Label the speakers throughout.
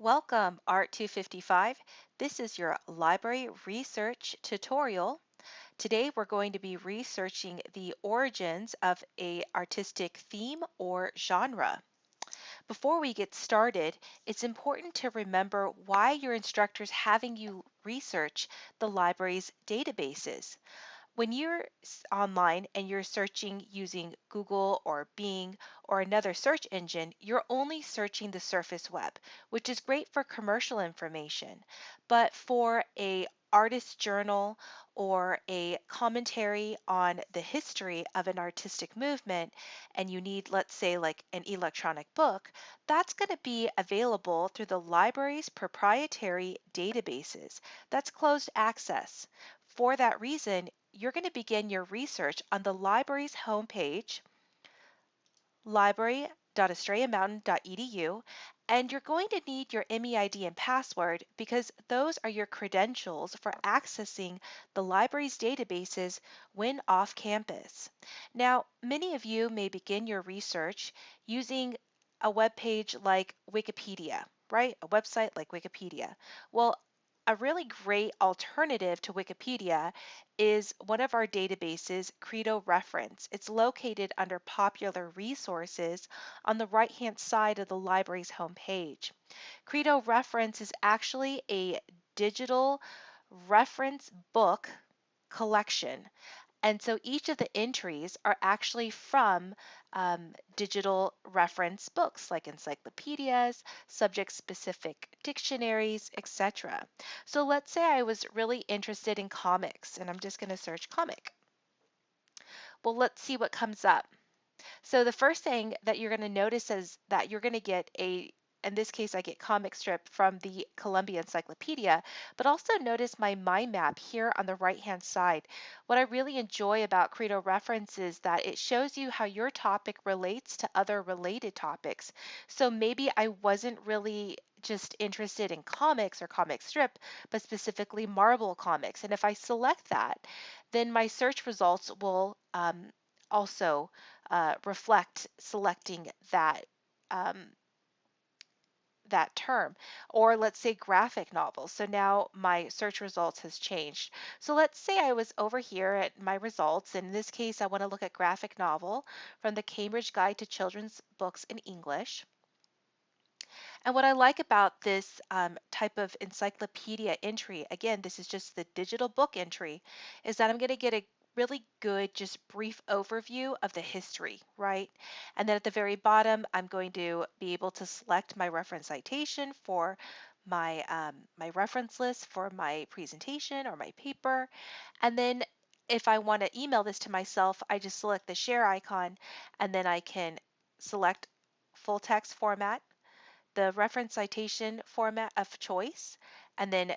Speaker 1: Welcome, Art255. This is your library research tutorial. Today we're going to be researching the origins of a artistic theme or genre. Before we get started, it's important to remember why your instructor's having you research the library's databases. When you're online and you're searching using Google or Bing or another search engine, you're only searching the surface web, which is great for commercial information. But for a artist journal or a commentary on the history of an artistic movement, and you need, let's say, like an electronic book, that's going to be available through the library's proprietary databases. That's closed access. For that reason, you're going to begin your research on the library's homepage, library.australiamountain.edu, and you're going to need your MEID and password because those are your credentials for accessing the library's databases when off campus. Now, many of you may begin your research using a web page like Wikipedia, right? A website like Wikipedia. Well, a really great alternative to Wikipedia is one of our databases, Credo Reference. It's located under Popular Resources on the right-hand side of the library's homepage. Credo Reference is actually a digital reference book collection. And so each of the entries are actually from digital reference books like encyclopedias, subject specific dictionaries, etc. So let's say I was really interested in comics and I'm just going to search comic. Well, let's see what comes up. So the first thing that you're going to notice is that you're going to get in this case, I get comic strip from the Columbia Encyclopedia, but also notice my mind map here on the right-hand side. What I really enjoy about Credo Reference is that it shows you how your topic relates to other related topics. So maybe I wasn't really just interested in comics or comic strip, but specifically Marvel comics. And if I select that, then my search results will also reflect selecting um, that term. Or let's say graphic novels. So now my search results has changed. So let's say I was over here at my results. In this case, I want to look at graphic novel from the Cambridge Guide to Children's Books in English. And what I like about this type of encyclopedia entry, again, this is just the digital book entry, is that I'm going to get a really good, just brief overview of the history, right? And then at the very bottom, I'm going to be able to select my reference citation for my reference list for my presentation or my paper. And then if I want to email this to myself, I just select the share icon and then I can select full text format, the reference citation format of choice, and then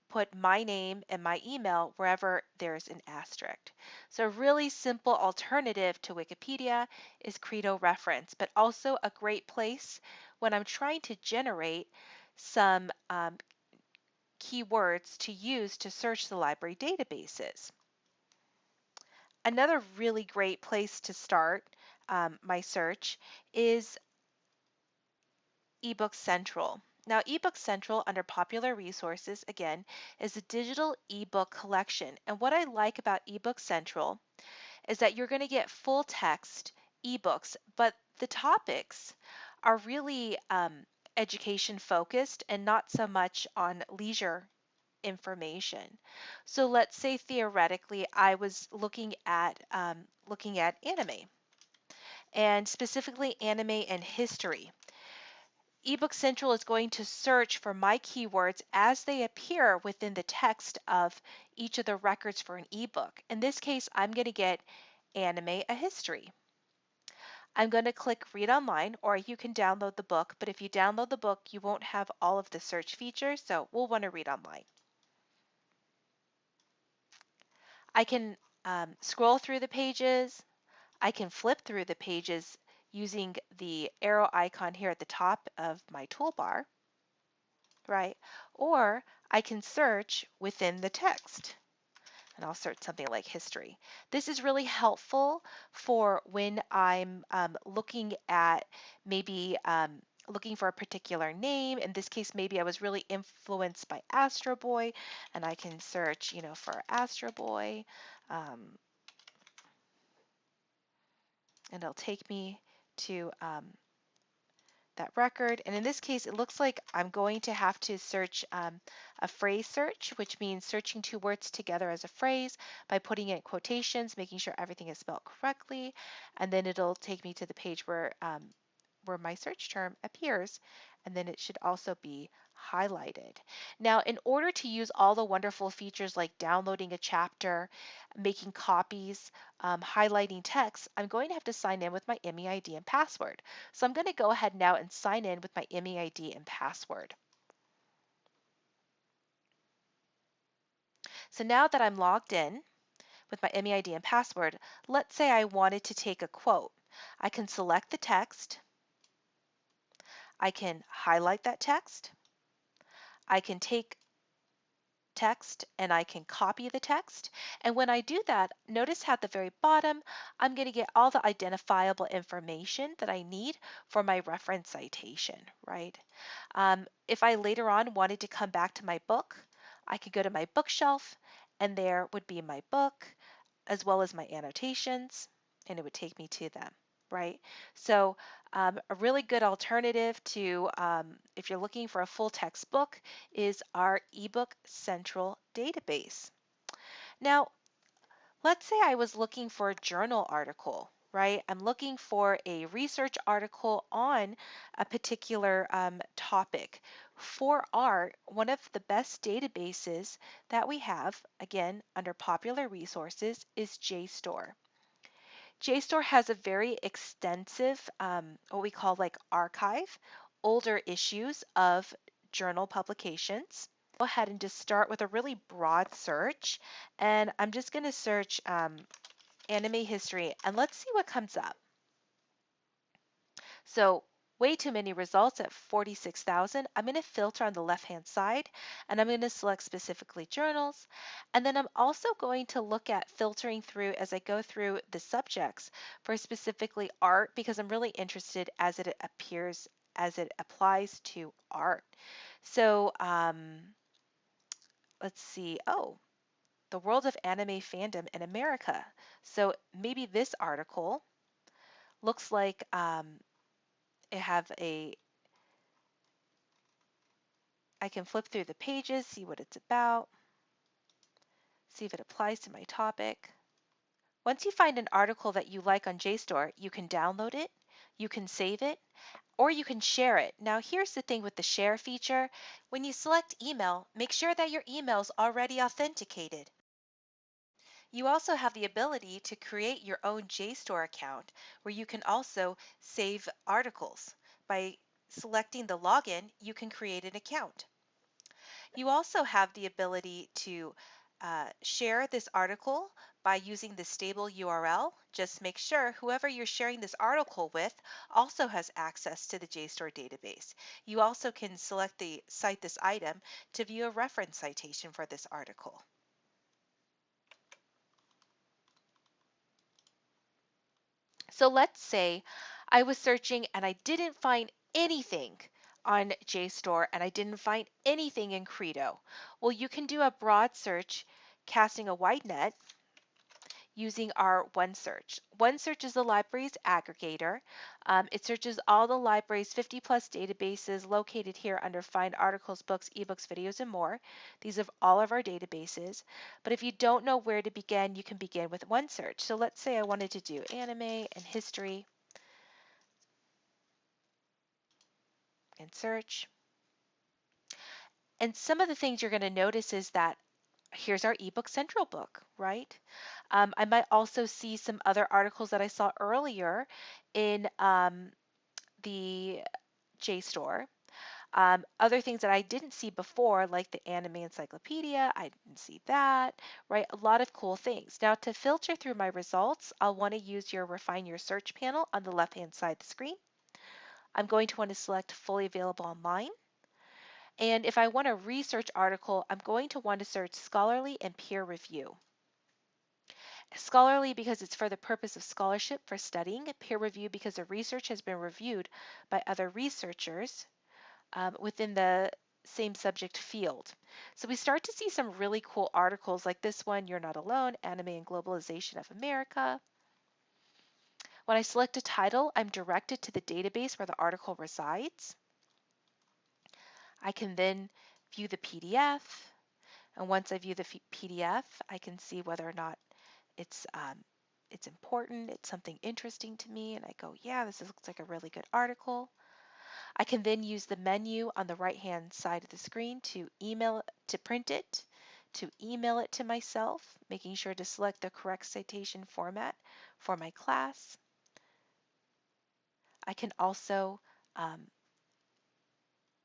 Speaker 1: put my name and my email wherever there's an asterisk. So a really simple alternative to Wikipedia is Credo Reference, but also a great place when I'm trying to generate some keywords to use to search the library databases. Another really great place to start my search is eBook Central. Now, eBook Central under Popular Resources, again, is a digital ebook collection. And what I like about eBook Central is that you're going to get full text ebooks, but the topics are really education focused and not so much on leisure information. So let's say theoretically I was looking at anime and specifically anime and history. eBook Central is going to search for my keywords as they appear within the text of each of the records for an ebook. In this case, I'm going to get anime, a history. I'm going to click read online, or you can download the book, but if you download the book, you won't have all of the search features, so we'll want to read online. I can scroll through the pages. I can flip through the pages using the arrow icon here at the top of my toolbar, right? Or I can search within the text. And I'll search something like history. This is really helpful for when I'm looking at maybe looking for a particular name. In this case, maybe I was really influenced by Astro Boy, and I can search, for Astro Boy, um, and it'll take me to that record. And in this case, it looks like I'm going to have to search a phrase search, which means searching two words together as a phrase by putting it in quotations, making sure everything is spelled correctly, and then it'll take me to the page where my search term appears, and then it should also be highlighted. Now, in order to use all the wonderful features like downloading a chapter, making copies, highlighting text, I'm going to have to sign in with my MEID and password. So I'm going to go ahead now and sign in with my MEID and password. So now that I'm logged in with my MEID and password, let's say I wanted to take a quote. I can select the text, I can highlight that text, I can take text and I can copy the text. And when I do that, notice how at the very bottom, I'm going to get all the identifiable information that I need for my reference citation, right? If I later on wanted to come back to my book, I could go to my bookshelf and there would be my book as well as my annotations, and it would take me to them, right? So a really good alternative to if you're looking for a full text book is our ebook central database. Now, let's say I was looking for a journal article, right? I'm looking for a research article on a particular topic. For art, one of the best databases that we have, again, under popular resources, is JSTOR. JSTOR has a very extensive, what we call like archive, older issues of journal publications. Go ahead and just start with a really broad search, and I'm just going to search anime history, and let's see what comes up. So way too many results at 46,000. I'm going to filter on the left-hand side, and I'm going to select specifically journals. And then I'm also going to look at filtering through as I go through the subjects for specifically art, because I'm really interested as it appears, as it applies to art. So let's see. Oh, the world of anime fandom in America. So maybe this article looks like it have a I can flip through the pages, see what it's about, see if it applies to my topic. Once you find an article that you like on JSTOR, you can download it, you can save it, or you can share it. Now here's the thing with the share feature. When you select email, make sure that your email is already authenticated. You also have the ability to create your own JSTOR account where you can also save articles. By selecting the login, you can create an account. You also have the ability to share this article by using the stable URL. Just make sure whoever you're sharing this article with also has access to the JSTOR database. You also can select the Cite This Item to view a reference citation for this article. So let's say I was searching and I didn't find anything on JSTOR and I didn't find anything in Credo. Well, you can do a broad search casting a wide net using our OneSearch. OneSearch is the library's aggregator. It searches all the library's 50 plus databases located here under Find Articles, Books, eBooks, Videos, and more. These are all of our databases. But if you don't know where to begin, you can begin with OneSearch. So let's say I wanted to do anime and history and search. And some of the things you're going to notice is that here's our ebook central book, right? I might also see some other articles that I saw earlier in the JSTOR. Other things that I didn't see before, like the anime encyclopedia, I didn't see that, right? A lot of cool things. Now to filter through my results, I'll want to use your refine your search panel on the left-hand side of the screen. I'm going to want to select fully available online. And if I want a research article, I'm going to want to search scholarly and peer review. Scholarly because it's for the purpose of scholarship for studying. Peer review because the research has been reviewed by other researchers within the same subject field. So we start to see some really cool articles like this one, You're Not Alone, Anime and Globalization of America. When I select a title, I'm directed to the database where the article resides. I can then view the PDF, and once I view the PDF, I can see whether or not it's it's important, it's something interesting to me, and I go, yeah, looks like a really good article. I can then use the menu on the right-hand side of the screen to print it, to email it to myself, making sure to select the correct citation format for my class. I can also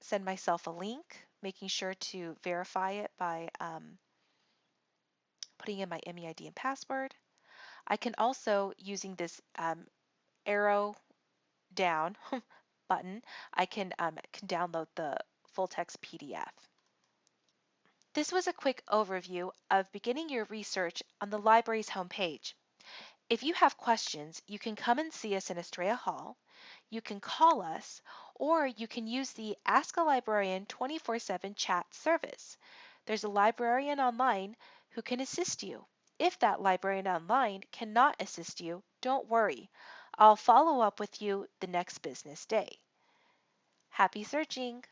Speaker 1: send myself a link, making sure to verify it by putting in my MEID and password. I can also, using this arrow down button, I can download the full text PDF. This was a quick overview of beginning your research on the library's homepage. If you have questions, you can come and see us in Estrella Hall, you can call us, or you can use the Ask a Librarian 24/7 chat service. There's a librarian online who can assist you. If that librarian online cannot assist you, don't worry. I'll follow up with you the next business day. Happy searching!